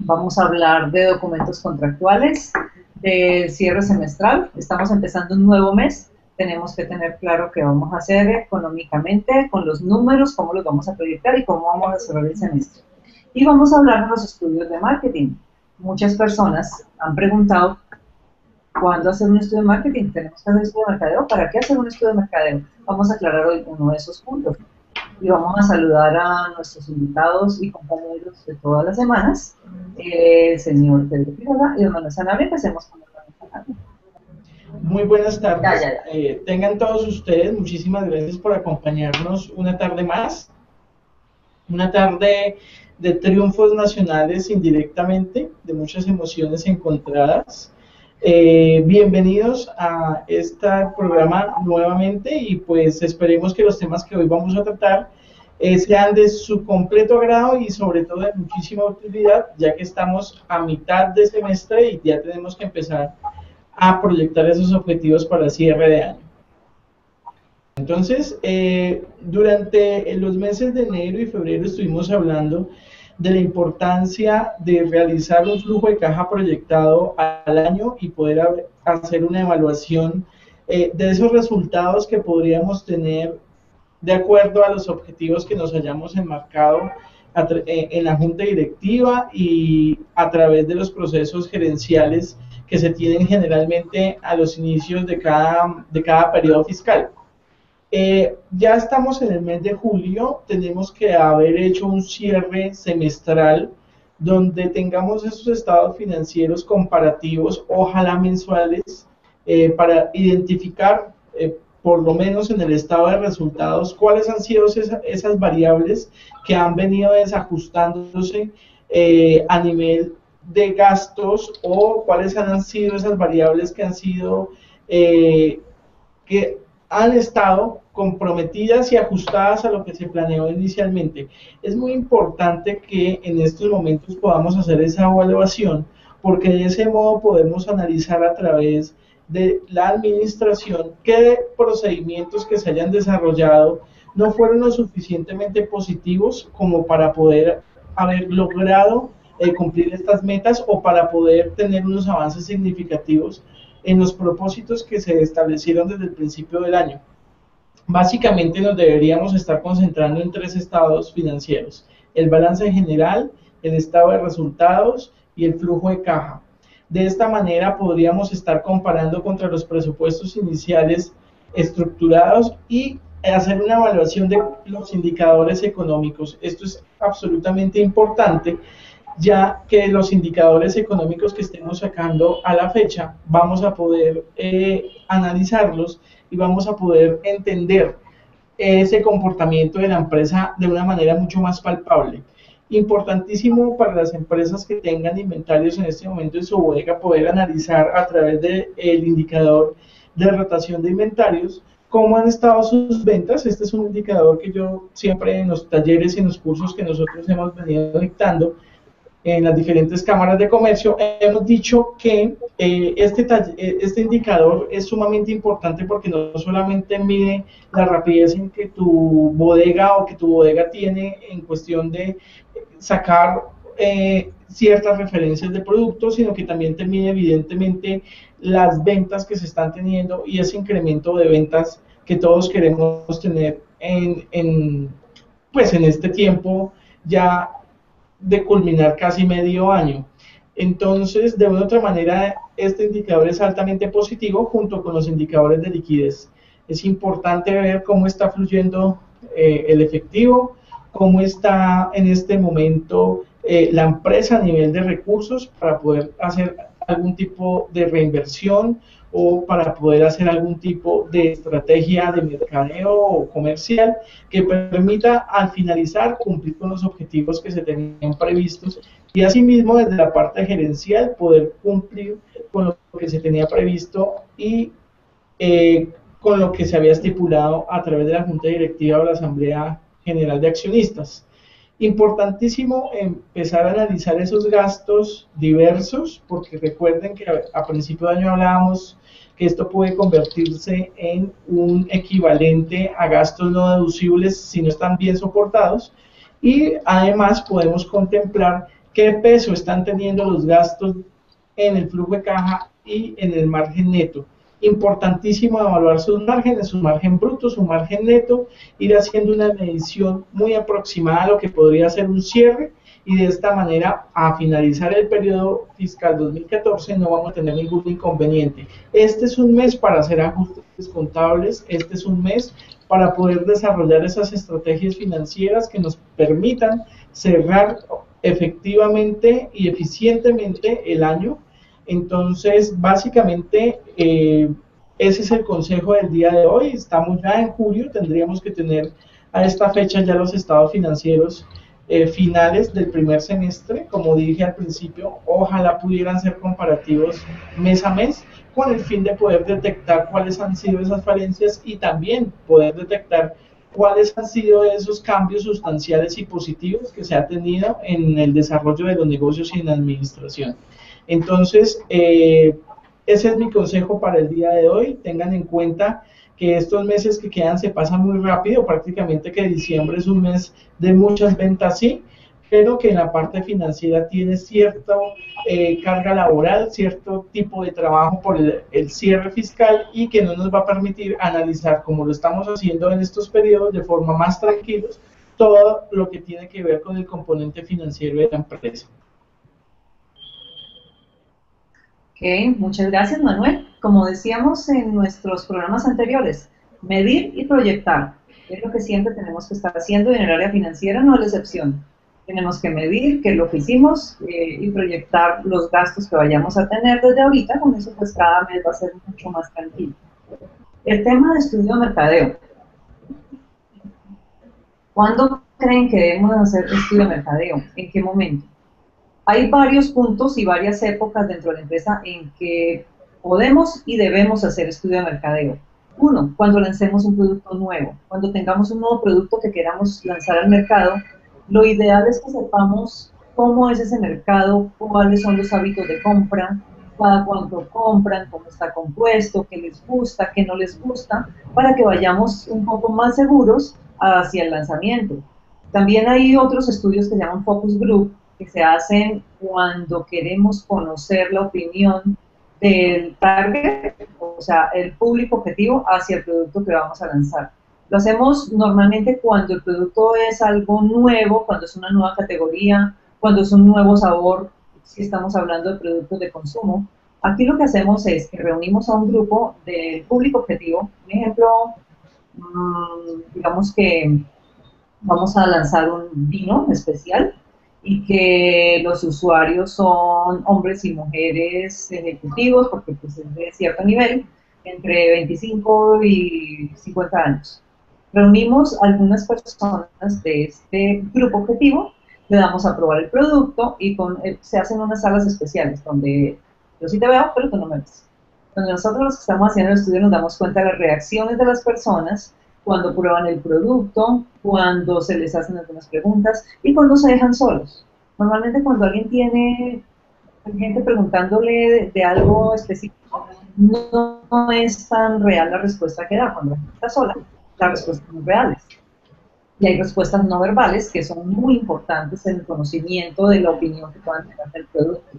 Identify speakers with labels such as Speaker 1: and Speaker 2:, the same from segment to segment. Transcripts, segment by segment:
Speaker 1: Vamos a hablar de documentos contractuales, de cierre semestral. Estamos empezando un nuevo mes. Tenemos que tener claro qué vamos a hacer económicamente, con los números, cómo los vamos a proyectar y cómo vamos a cerrar el semestre. Y vamos a hablar de los estudios de marketing. Muchas personas han preguntado cuándo hacer un estudio de marketing. ¿Tenemos que hacer un estudio de mercadeo? ¿Para qué hacer un estudio de mercadeo? Vamos a aclarar hoy uno de esos puntos. Y vamos a saludar a nuestros invitados y compañeros de todas las semanas, el señor Pedro Quiroga y don Manuel Sanabria. Empecemos con don Manuel Sanabria.
Speaker 2: Muy buenas tardes.
Speaker 1: Ya.
Speaker 2: Tengan todos ustedes, muchísimas gracias por acompañarnos una tarde más. Una tarde de triunfos nacionales indirectamente, de muchas emociones encontradas. Bienvenidos a este programa nuevamente y pues esperemos que los temas que hoy vamos a tratar sean de su completo agrado y sobre todo de muchísima utilidad, ya que estamos a mitad de semestre y ya tenemos que empezar a proyectar esos objetivos para cierre de año. Entonces, durante los meses de enero y febrero estuvimos hablando de la importancia de realizar un flujo de caja proyectado al año y poder hacer una evaluación de esos resultados que podríamos tener de acuerdo a los objetivos que nos hayamos enmarcado en la junta directiva y a través de los procesos gerenciales que se tienen generalmente a los inicios de cada periodo fiscal. Ya estamos en el mes de julio, tenemos que haber hecho un cierre semestral donde tengamos esos estados financieros comparativos, ojalá mensuales, para identificar, por lo menos en el estado de resultados, cuáles han sido esas variables que han venido desajustándose a nivel de gastos o cuáles han sido esas variables que han estado comprometidas y ajustadas a lo que se planeó inicialmente. Es muy importante que en estos momentos podamos hacer esa evaluación, porque de ese modo podemos analizar a través de la administración qué procedimientos que se hayan desarrollado no fueron lo suficientemente positivos como para poder haber logrado cumplir estas metas o para poder tener unos avances significativos en los propósitos que se establecieron desde el principio del año. Básicamente nos deberíamos estar concentrando en tres estados financieros: el balance general, el estado de resultados y el flujo de caja. De esta manera podríamos estar comparando contra los presupuestos iniciales estructurados y hacer una evaluación de los indicadores económicos. Esto es absolutamente importante, ya que los indicadores económicos que estemos sacando a la fecha vamos a poder analizarlos y vamos a poder entender ese comportamiento de la empresa de una manera mucho más palpable. Importantísimo para las empresas que tengan inventarios en este momento en su bodega poder analizar a través del indicador de rotación de inventarios cómo han estado sus ventas. Este es un indicador que yo siempre en los talleres y en los cursos que nosotros hemos venido dictando en las diferentes cámaras de comercio, hemos dicho que este indicador es sumamente importante porque no solamente mide la rapidez en que tu bodega tiene en cuestión de sacar ciertas referencias de productos, sino que también te mide evidentemente las ventas que se están teniendo y ese incremento de ventas que todos queremos tener pues en este tiempo ya de culminar casi medio año. Entonces, de una u otra manera, este indicador es altamente positivo junto con los indicadores de liquidez. Es importante ver cómo está fluyendo el efectivo, cómo está en este momento la empresa a nivel de recursos para poder hacer algún tipo de reinversión o para poder hacer algún tipo de estrategia de mercadeo o comercial que permita al finalizar cumplir con los objetivos que se tenían previstos y asimismo desde la parte gerencial poder cumplir con lo que se tenía previsto y con lo que se había estipulado a través de la Junta Directiva o la Asamblea General de Accionistas. Importantísimo empezar a analizar esos gastos diversos, porque recuerden que a principio de año hablábamos que esto puede convertirse en un equivalente a gastos no deducibles si no están bien soportados, y además podemos contemplar qué peso están teniendo los gastos en el flujo de caja y en el margen neto. Importantísimo evaluar sus márgenes, su margen bruto, su margen neto, ir haciendo una medición muy aproximada a lo que podría ser un cierre, y de esta manera, a finalizar el periodo fiscal 2014, no vamos a tener ningún inconveniente. Este es un mes para hacer ajustes contables, este es un mes para poder desarrollar esas estrategias financieras que nos permitan cerrar efectivamente y eficientemente el año. Entonces, básicamente, ese es el consejo del día de hoy. Estamos ya en julio, tendríamos que tener a esta fecha ya los estados financieros finales del primer semestre. Como dije al principio, ojalá pudieran ser comparativos mes a mes, con el fin de poder detectar cuáles han sido esas falencias y también poder detectar cuáles han sido esos cambios sustanciales y positivos que se ha tenido en el desarrollo de los negocios y en la administración. Entonces, ese es mi consejo para el día de hoy. Tengan en cuenta que estos meses que quedan se pasan muy rápido, prácticamente que diciembre es un mes de muchas ventas, sí, pero que en la parte financiera tiene cierta carga laboral, cierto tipo de trabajo por el cierre fiscal, y que no nos va a permitir analizar, como lo estamos haciendo en estos periodos, de forma más tranquilos, todo lo que tiene que ver con el componente financiero de la empresa.
Speaker 1: Ok, muchas gracias, Manuel. Como decíamos en nuestros programas anteriores, medir y proyectar es lo que siempre tenemos que estar haciendo, y en el área financiera no es la excepción. Tenemos que medir qué es lo que hicimos y proyectar los gastos que vayamos a tener desde ahorita. Con eso, pues cada mes va a ser mucho más tranquilo. El tema de estudio de mercadeo. ¿Cuándo creen que debemos hacer estudio de mercadeo? ¿En qué momento? Hay varios puntos y varias épocas dentro de la empresa en que podemos y debemos hacer estudio de mercadeo. Uno, cuando lancemos un producto nuevo. Cuando tengamos un nuevo producto que queramos lanzar al mercado, lo ideal es que sepamos cómo es ese mercado, cuáles son los hábitos de compra, cada cuánto compran, cómo está compuesto, qué les gusta, qué no les gusta, para que vayamos un poco más seguros hacia el lanzamiento. También hay otros estudios que se llaman focus group, que se hacen cuando queremos conocer la opinión del target, o sea, el público objetivo hacia el producto que vamos a lanzar. Lo hacemos normalmente cuando el producto es algo nuevo, cuando es una nueva categoría, cuando es un nuevo sabor, si estamos hablando de productos de consumo. Aquí lo que hacemos es que reunimos a un grupo del público objetivo. Un ejemplo, digamos que vamos a lanzar un vino especial y que los usuarios son hombres y mujeres ejecutivos, porque pues es de cierto nivel, entre 25 y 50 años. Reunimos algunas personas de este grupo objetivo, le damos a probar el producto y se hacen unas salas especiales donde yo sí te veo, pero tú no me ves. Donde nosotros los que estamos haciendo el estudio nos damos cuenta de las reacciones de las personas cuando prueban el producto, cuando se les hacen algunas preguntas y cuando se dejan solos. Normalmente cuando alguien tiene gente preguntándole de algo específico, no es tan real la respuesta que da. Cuando la gente está sola, las respuestas son reales. Y hay respuestas no verbales que son muy importantes en el conocimiento de la opinión que puedan tener del producto.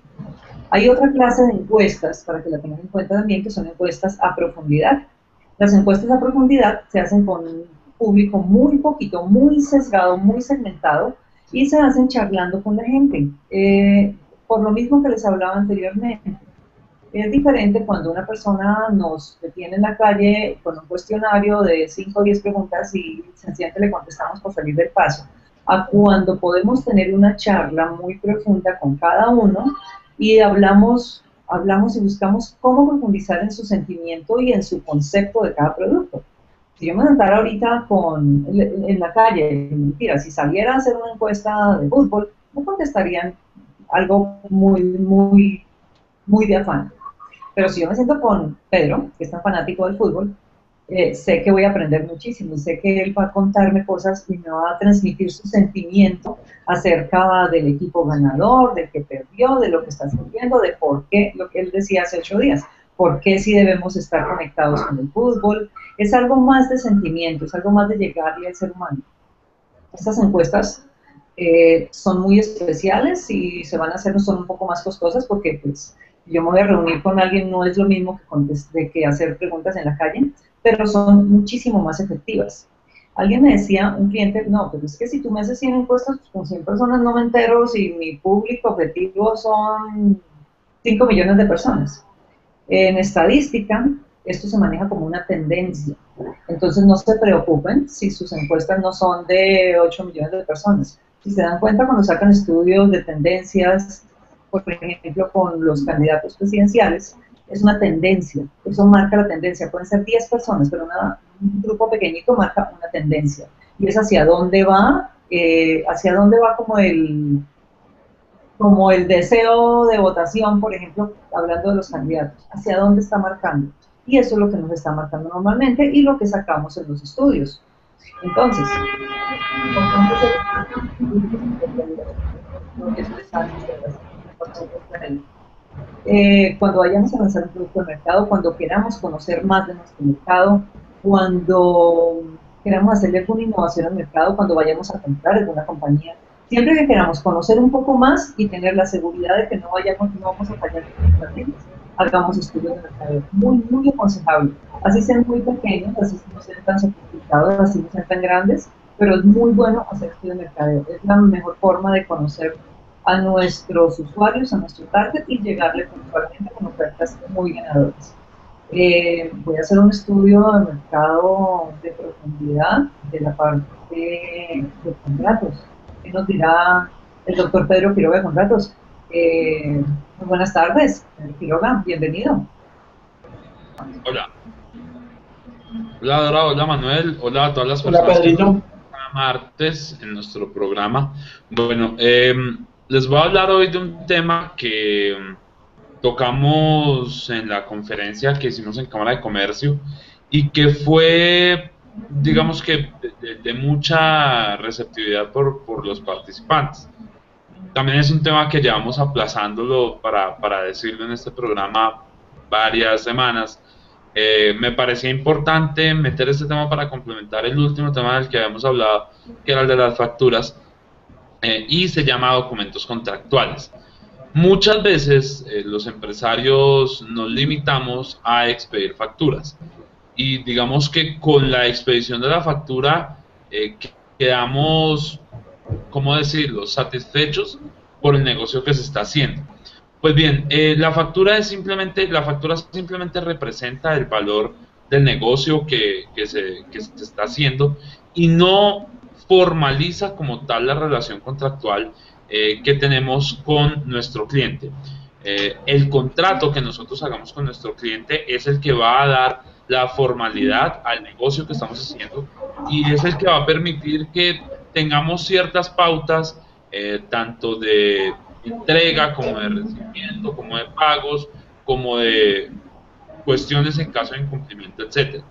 Speaker 1: Hay otra clase de encuestas, para que la tengan en cuenta también, que son encuestas a profundidad. Las encuestas a profundidad se hacen con un público muy poquito, muy sesgado, muy segmentado, y se hacen charlando con la gente. Por lo mismo que les hablaba anteriormente, es diferente cuando una persona nos detiene en la calle con un cuestionario de 5 o 10 preguntas y sencillamente le contestamos por salir del paso, a cuando podemos tener una charla muy profunda con cada uno y hablamos y buscamos cómo profundizar en su sentimiento y en su concepto de cada producto. Si yo me sentara ahorita en la calle, mentira, si saliera a hacer una encuesta de fútbol, me contestarían algo muy de afán. Pero si yo me siento con Pedro, que es tan fanático del fútbol, sé que voy a aprender muchísimo, sé que él va a contarme cosas y me va a transmitir su sentimiento acerca del equipo ganador, del que perdió, de lo que está sintiendo, de por qué, lo que él decía hace 8 días, por qué sí debemos estar conectados con el fútbol. Es algo más de sentimiento, es algo más de llegarle al ser humano. Estas encuestas son muy especiales y se van a hacer, son un poco más costosas porque pues yo me voy a reunir con alguien, no es lo mismo que hacer preguntas en la calle, pero son muchísimo más efectivas. Alguien me decía, un cliente, no, pero es que si tú me haces 100 encuestas con 100 personas no me entero si mi público objetivo son 5 millones de personas. En estadística, esto se maneja como una tendencia. Entonces no se preocupen si sus encuestas no son de 8 millones de personas. Si se dan cuenta cuando sacan estudios de tendencias, por ejemplo, con los candidatos presidenciales, es una tendencia, eso marca la tendencia. Pueden ser 10 personas, pero un grupo pequeñito marca una tendencia. Y es hacia dónde va como el deseo de votación, por ejemplo, hablando de los candidatos, hacia dónde está marcando. Y eso es lo que nos está marcando normalmente y lo que sacamos en los estudios. Entonces, cuando vayamos a lanzar un producto de mercado, cuando queramos conocer más de nuestro mercado, cuando queramos hacerle alguna innovación al mercado, cuando vayamos a comprar alguna compañía, siempre que queramos conocer un poco más y tener la seguridad de que no vamos a fallar en nuestras líneas, hagamos estudios de mercado. Muy, muy aconsejable. Así sean muy pequeños, así no sean tan sofisticados, así no sean tan grandes, pero es muy bueno hacer estudios de mercadeo. Es la mejor forma de conocer a nuestros usuarios, a nuestro target y llegarle puntualmente con ofertas muy ganadoras. Voy a hacer un estudio de mercado de profundidad de la parte de contratos. ¿Qué nos dirá el doctor Pedro Quiroga de contratos? Muy buenas tardes, Quiroga, bienvenido.
Speaker 3: Hola. Hola Dora, hola Manuel, hola a todas las personas que están martes en nuestro programa. Bueno, les voy a hablar hoy de un tema que tocamos en la conferencia que hicimos en Cámara de Comercio y que fue, digamos que, de mucha receptividad por los participantes. También es un tema que llevamos aplazándolo para decirlo en este programa varias semanas. Me parecía importante meter este tema para complementar el último tema del que habíamos hablado, que era el de las facturas, y se llama documentos contractuales. Muchas veces los empresarios nos limitamos a expedir facturas y digamos que con la expedición de la factura quedamos, ¿cómo decirlo?, satisfechos por el negocio que se está haciendo. Pues bien, la factura simplemente representa el valor del negocio que se está haciendo y no formaliza como tal la relación contractual que tenemos con nuestro cliente. El contrato que nosotros hagamos con nuestro cliente es el que va a dar la formalidad al negocio que estamos haciendo y es el que va a permitir que tengamos ciertas pautas, tanto de entrega, como de recibimiento, como de pagos, como de cuestiones en caso de incumplimiento, etc.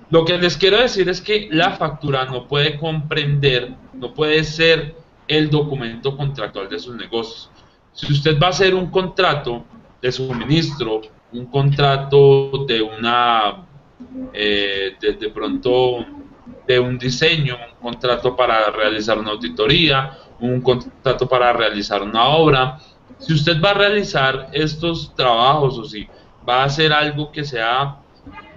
Speaker 3: Lo que les quiero decir es que la factura no puede comprender, no puede ser el documento contractual de sus negocios. Si usted va a hacer un contrato de suministro, un contrato de una, de pronto, de un diseño, un contrato para realizar una auditoría, un contrato para realizar una obra, si usted va a realizar estos trabajos o si va a hacer algo que sea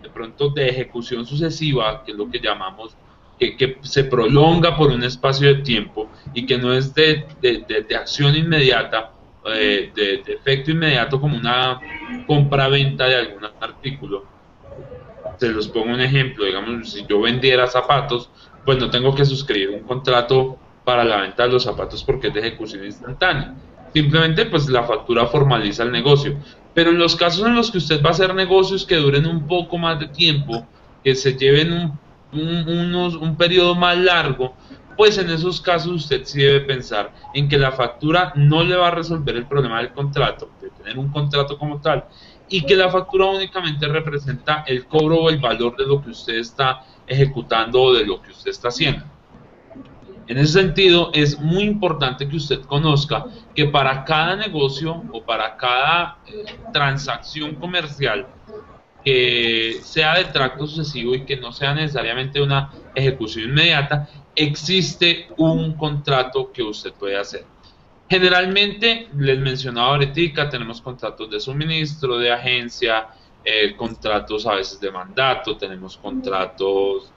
Speaker 3: de pronto de ejecución sucesiva, que es lo que llamamos, que se prolonga por un espacio de tiempo y que no es de acción inmediata, de efecto inmediato como una compra-venta de algún artículo. Se los pongo un ejemplo, digamos, si yo vendiera zapatos, pues no tengo que suscribir un contrato para la venta de los zapatos porque es de ejecución instantánea. Simplemente pues la factura formaliza el negocio. Pero en los casos en los que usted va a hacer negocios que duren un poco más de tiempo, que se lleven un periodo más largo, pues en esos casos usted sí debe pensar en que la factura no le va a resolver el problema del contrato, de tener un contrato como tal, y que la factura únicamente representa el cobro o el valor de lo que usted está ejecutando o de lo que usted está haciendo. En ese sentido, es muy importante que usted conozca que para cada negocio o para cada transacción comercial que sea de tracto sucesivo y que no sea necesariamente una ejecución inmediata, existe un contrato que usted puede hacer. Generalmente, les mencionaba ahorita, tenemos contratos de suministro, de agencia, contratos a veces de mandato, tenemos contratos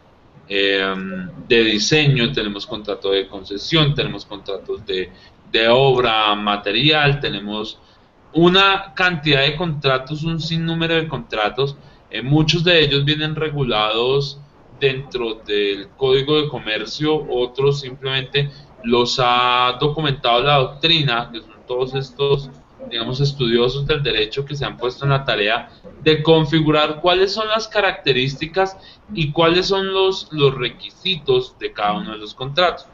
Speaker 3: de diseño, tenemos contratos de concesión, tenemos contratos de obra material, tenemos una cantidad de contratos, un sinnúmero de contratos. Muchos de ellos vienen regulados dentro del Código de Comercio, otros simplemente los ha documentado la doctrina, que son todos estos, digamos, estudiosos del derecho que se han puesto en la tarea de configurar cuáles son las características y cuáles son los requisitos de cada uno de los contratos.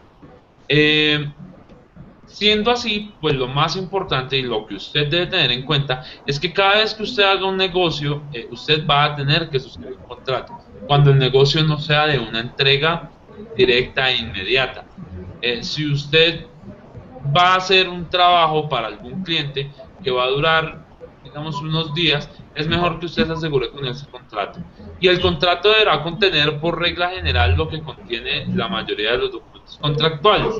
Speaker 3: Siendo así, pues lo más importante y lo que usted debe tener en cuenta es que cada vez que usted haga un negocio, usted va a tener que suscribir un contrato, cuando el negocio no sea de una entrega directa e inmediata. Si usted va a hacer un trabajo para algún cliente que va a durar, digamos, unos días, es mejor que usted se asegure con ese contrato. Y el contrato deberá contener, por regla general, lo que contiene la mayoría de los documentos contractuales: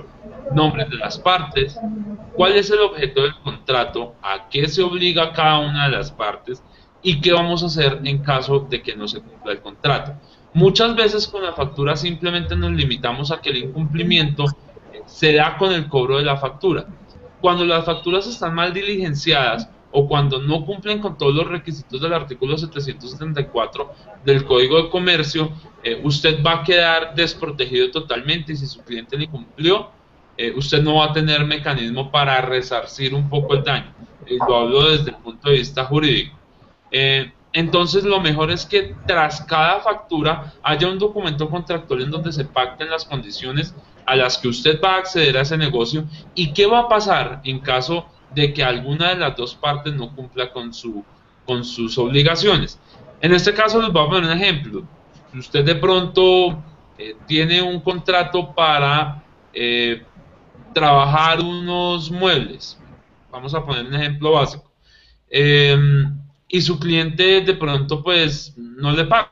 Speaker 3: nombres de las partes, cuál es el objeto del contrato, a qué se obliga cada una de las partes y qué vamos a hacer en caso de que no se cumpla el contrato. Muchas veces con la factura simplemente nos limitamos a que el incumplimiento se da con el cobro de la factura. Cuando las facturas están mal diligenciadas o cuando no cumplen con todos los requisitos del artículo 774 del Código de Comercio, usted va a quedar desprotegido totalmente, y si su cliente le cumplió, usted no va a tener mecanismo para resarcir un poco el daño. Lo hablo desde el punto de vista jurídico. Entonces lo mejor es que tras cada factura haya un documento contractual en donde se pacten las condiciones a las que usted va a acceder a ese negocio y qué va a pasar en caso de que alguna de las dos partes no cumpla con sus obligaciones. En este caso les voy a poner un ejemplo. Si usted de pronto tiene un contrato para trabajar unos muebles, vamos a poner un ejemplo básico, y su cliente de pronto pues no le paga,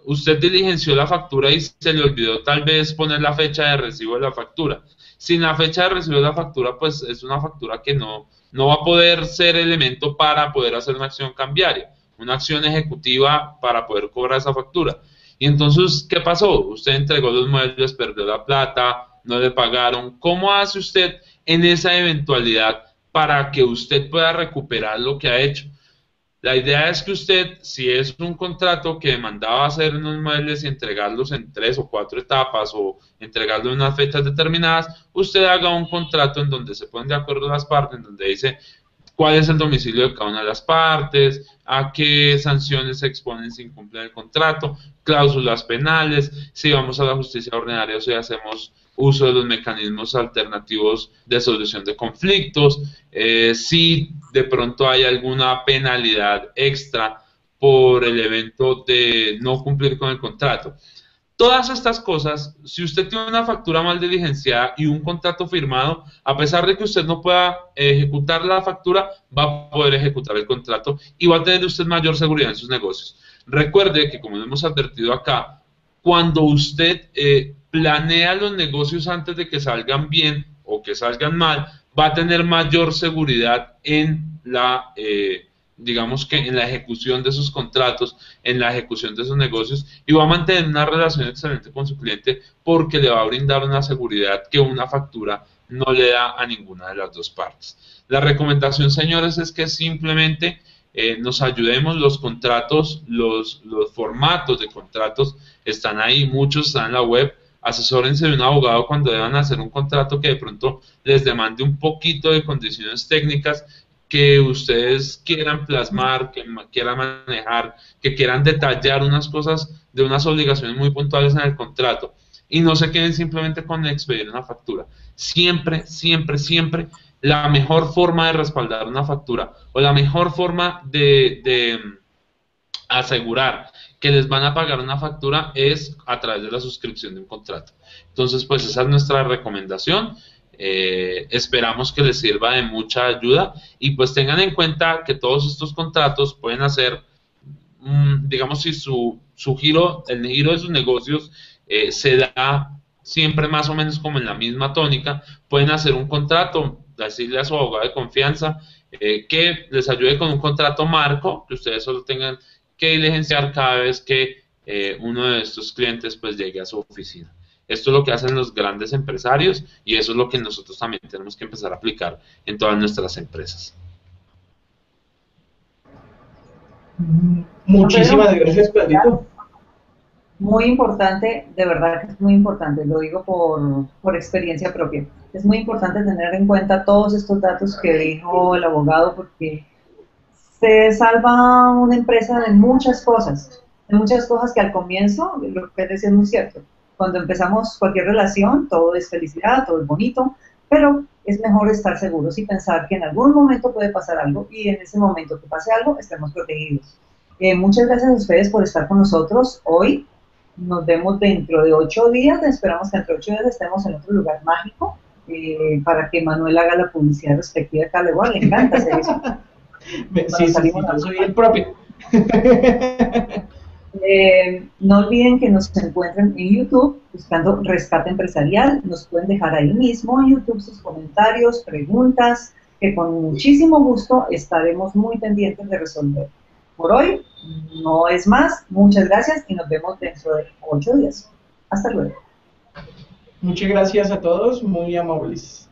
Speaker 3: usted diligenció la factura y se le olvidó tal vez poner la fecha de recibo de la factura. Sin la fecha de recibo de la factura, pues es una factura que no va a poder ser elemento para poder hacer una acción cambiaria, una acción ejecutiva para poder cobrar esa factura. Y entonces, ¿qué pasó? Usted entregó los muebles, perdió la plata, no le pagaron. ¿Cómo hace usted en esa eventualidad para que usted pueda recuperar lo que ha hecho? La idea es que usted, si es un contrato que demandaba hacer unos muebles y entregarlos en 3 o 4 etapas o entregarlo en unas fechas determinadas, usted haga un contrato en donde se ponen de acuerdo las partes, en donde dice cuál es el domicilio de cada una de las partes, a qué sanciones se exponen si incumplen el contrato, cláusulas penales, si vamos a la justicia ordinaria o si hacemos uso de los mecanismos alternativos de solución de conflictos, si de pronto hay alguna penalidad extra por el evento de no cumplir con el contrato. Todas estas cosas, si usted tiene una factura mal diligenciada y un contrato firmado, a pesar de que usted no pueda ejecutar la factura, va a poder ejecutar el contrato y va a tener usted mayor seguridad en sus negocios. Recuerde que, como hemos advertido acá, cuando usted planea los negocios antes de que salgan bien o que salgan mal, va a tener mayor seguridad en la digamos que en la ejecución de sus contratos, en la ejecución de sus negocios, y va a mantener una relación excelente con su cliente porque le va a brindar una seguridad que una factura no le da a ninguna de las dos partes. La recomendación, señores, es que simplemente nos ayudemos. Los contratos, los formatos de contratos están ahí, muchos están en la web. Asesórense de un abogado cuando deban hacer un contrato que de pronto les demande un poquito de condiciones técnicas que ustedes quieran plasmar, que quieran manejar, que quieran detallar unas cosas de unas obligaciones muy puntuales en el contrato, y no se queden simplemente con expedir una factura. Siempre, siempre, siempre la mejor forma de respaldar una factura o la mejor forma de asegurar que les van a pagar una factura es a través de la suscripción de un contrato. Entonces, pues esa es nuestra recomendación. Esperamos que les sirva de mucha ayuda y pues tengan en cuenta que todos estos contratos pueden hacer digamos, si su giro, el giro de sus negocios se da siempre más o menos como en la misma tónica, pueden hacer un contrato, decirle a su abogado de confianza que les ayude con un contrato marco, que ustedes solo tengan que diligenciar cada vez que uno de estos clientes pues llegue a su oficina. Esto es lo que hacen los grandes empresarios y eso es lo que nosotros también tenemos que empezar a aplicar en todas nuestras empresas.
Speaker 2: Muchísimas gracias, Pedrito.
Speaker 1: Muy importante, de verdad que es muy importante, lo digo por experiencia propia. Es muy importante tener en cuenta todos estos datos que dijo el abogado porque se salva una empresa de muchas cosas que al comienzo, lo que decía es muy cierto. Cuando empezamos cualquier relación, todo es felicidad, todo es bonito, pero es mejor estar seguros y pensar que en algún momento puede pasar algo y en ese momento que pase algo estemos protegidos. Muchas gracias a ustedes por estar con nosotros hoy. Nos vemos dentro de 8 días. Esperamos que entre 8 días estemos en otro lugar mágico para que Manuel haga la publicidad respectiva acá. Igual le encanta hacer eso.
Speaker 2: Sí, yo soy el propio.
Speaker 1: No olviden que nos encuentren en YouTube buscando Rescate Empresarial. Nos pueden dejar ahí mismo en YouTube sus comentarios, preguntas, que con muchísimo gusto estaremos muy pendientes de resolver. Por hoy no es más. Muchas gracias y nos vemos dentro de 8 días. Hasta luego.
Speaker 2: Muchas gracias a todos, muy amables.